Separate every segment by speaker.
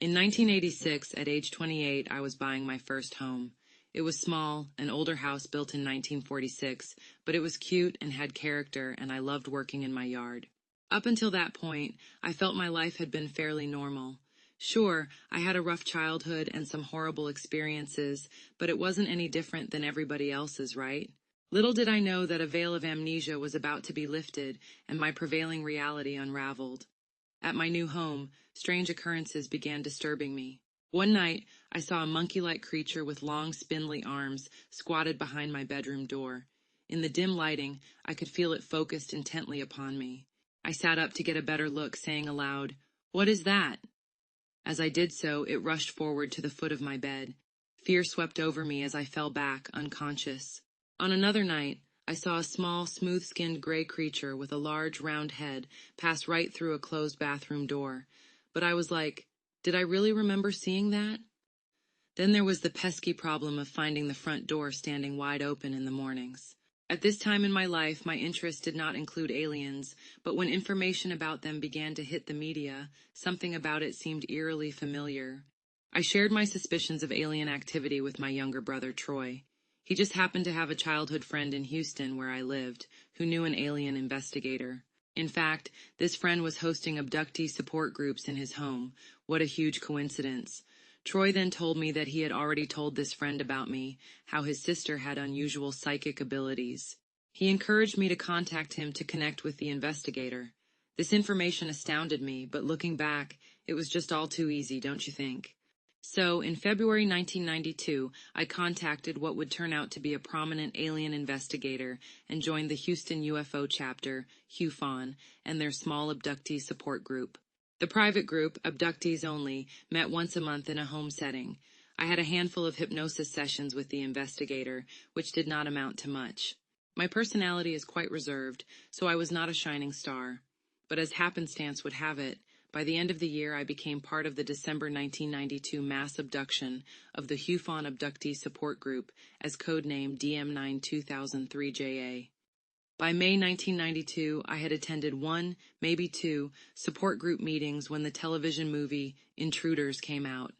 Speaker 1: In 1986, at age 28, I was buying my first home. It was small, an older house built in 1946, but it was cute and had character, and I loved working in my yard. Up until that point, I felt my life had been fairly normal. Sure, I had a rough childhood and some horrible experiences, but it wasn't any different than everybody else's, right? Little did I know that a veil of amnesia was about to be lifted and my prevailing reality unraveled. At my new home, strange occurrences began disturbing me. One night, I saw a monkey-like creature with long, spindly arms squatted behind my bedroom door. In the dim lighting, I could feel it focused intently upon me. I sat up to get a better look, saying aloud, "What is that?" As I did so, it rushed forward to the foot of my bed. Fear swept over me as I fell back, unconscious. On another night, I saw a small, smooth-skinned gray creature with a large, round head pass right through a closed bathroom door. But I was like, did I really remember seeing that? Then there was the pesky problem of finding the front door standing wide open in the mornings. At this time in my life, my interest did not include aliens, but when information about them began to hit the media, something about it seemed eerily familiar. I shared my suspicions of alien activity with my younger brother, Troy. He just happened to have a childhood friend in Houston, where I lived, who knew an alien investigator. In fact, this friend was hosting abductee support groups in his home. What a huge coincidence. Troy then told me that he had already told this friend about me, how his sister had unusual psychic abilities. He encouraged me to contact him to connect with the investigator. This information astounded me, but looking back, it was just all too easy, don't you think? So, in February 1992, I contacted what would turn out to be a prominent alien investigator and joined the Houston UFO chapter, HUFON, and their small abductee support group. The private group, Abductees Only, met once a month in a home setting. I had a handful of hypnosis sessions with the investigator, which did not amount to much. My personality is quite reserved, so I was not a shining star. But as happenstance would have it, by the end of the year I became part of the December 1992 mass abduction of the HUFON Abductee Support Group, as codenamed DM9-2003JA. By May 1992, I had attended one, maybe two, support group meetings when the television movie Intruders came out.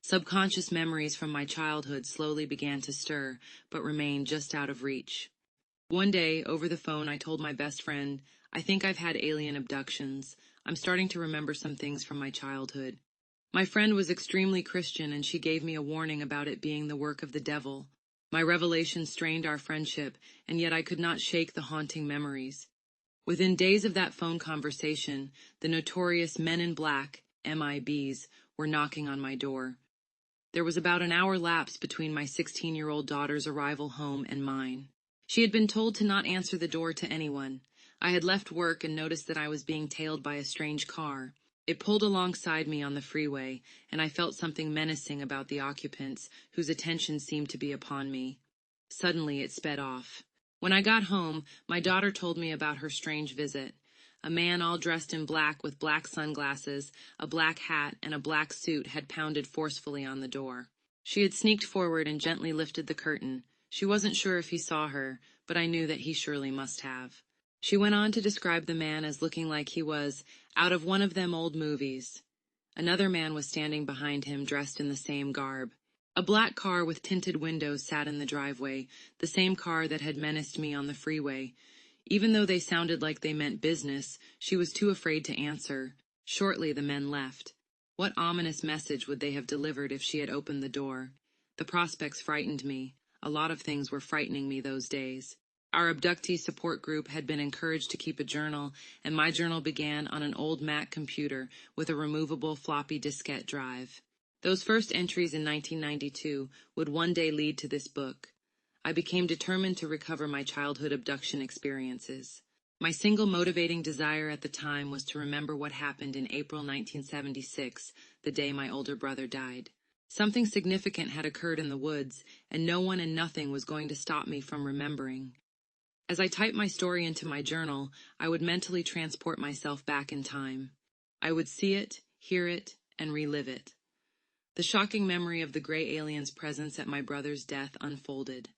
Speaker 1: Subconscious memories from my childhood slowly began to stir, but remained just out of reach. One day, over the phone, I told my best friend, "I think I've had alien abductions. I'm starting to remember some things from my childhood." My friend was extremely Christian, and she gave me a warning about it being the work of the devil. My revelation strained our friendship, and yet I could not shake the haunting memories. Within days of that phone conversation, the notorious Men in Black, MIBs, were knocking on my door. There was about an hour lapse between my 16-year-old daughter's arrival home and mine. She had been told to not answer the door to anyone. I had left work and noticed that I was being tailed by a strange car. It pulled alongside me on the freeway, and I felt something menacing about the occupants, whose attention seemed to be upon me. Suddenly it sped off. When I got home, my daughter told me about her strange visit. A man all dressed in black with black sunglasses, a black hat, and a black suit had pounded forcefully on the door. She had sneaked forward and gently lifted the curtain. She wasn't sure if he saw her, but I knew that he surely must have. She went on to describe the man as looking like he was out of one of them old movies. Another man was standing behind him, dressed in the same garb. A black car with tinted windows sat in the driveway, the same car that had menaced me on the freeway. Even though they sounded like they meant business, she was too afraid to answer. Shortly the men left. What ominous message would they have delivered if she had opened the door? The prospects frightened me. A lot of things were frightening me those days. Our abductee support group had been encouraged to keep a journal, and my journal began on an old Mac computer with a removable floppy diskette drive. Those first entries in 1992 would one day lead to this book. I became determined to recover my childhood abduction experiences. My single motivating desire at the time was to remember what happened in April 1976, the day my older brother died. Something significant had occurred in the woods, and no one and nothing was going to stop me from remembering. As I typed my story into my journal, I would mentally transport myself back in time. I would see it, hear it, and relive it. The shocking memory of the gray alien's presence at my brother's death unfolded.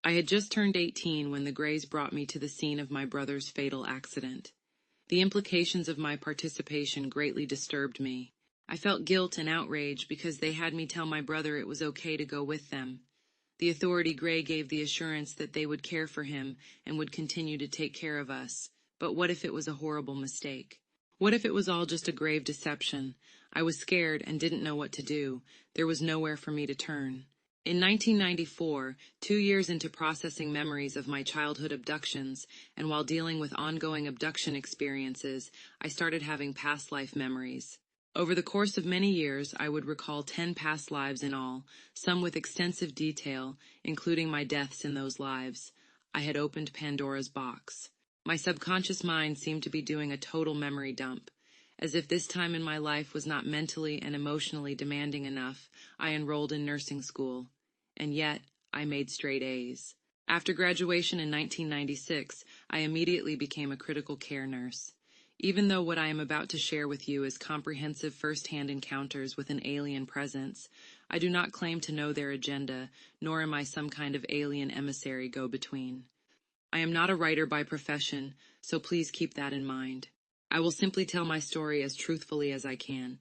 Speaker 1: I had just turned 18 when the Greys brought me to the scene of my brother's fatal accident. The implications of my participation greatly disturbed me. I felt guilt and outrage because they had me tell my brother it was okay to go with them. The authority Gray gave the assurance that they would care for him and would continue to take care of us. But what if it was a horrible mistake? What if it was all just a grave deception? I was scared and didn't know what to do. There was nowhere for me to turn. In 1994, 2 years into processing memories of my childhood abductions, and while dealing with ongoing abduction experiences, I started having past life memories. Over the course of many years, I would recall 10 past lives in all, some with extensive detail, including my deaths in those lives. I had opened Pandora's box. My subconscious mind seemed to be doing a total memory dump. As if this time in my life was not mentally and emotionally demanding enough, I enrolled in nursing school. And yet, I made straight A's. After graduation in 1996, I immediately became a critical care nurse. Even though what I am about to share with you is comprehensive first-hand encounters with an alien presence, I do not claim to know their agenda, nor am I some kind of alien emissary go-between. I am not a writer by profession, so please keep that in mind. I will simply tell my story as truthfully as I can.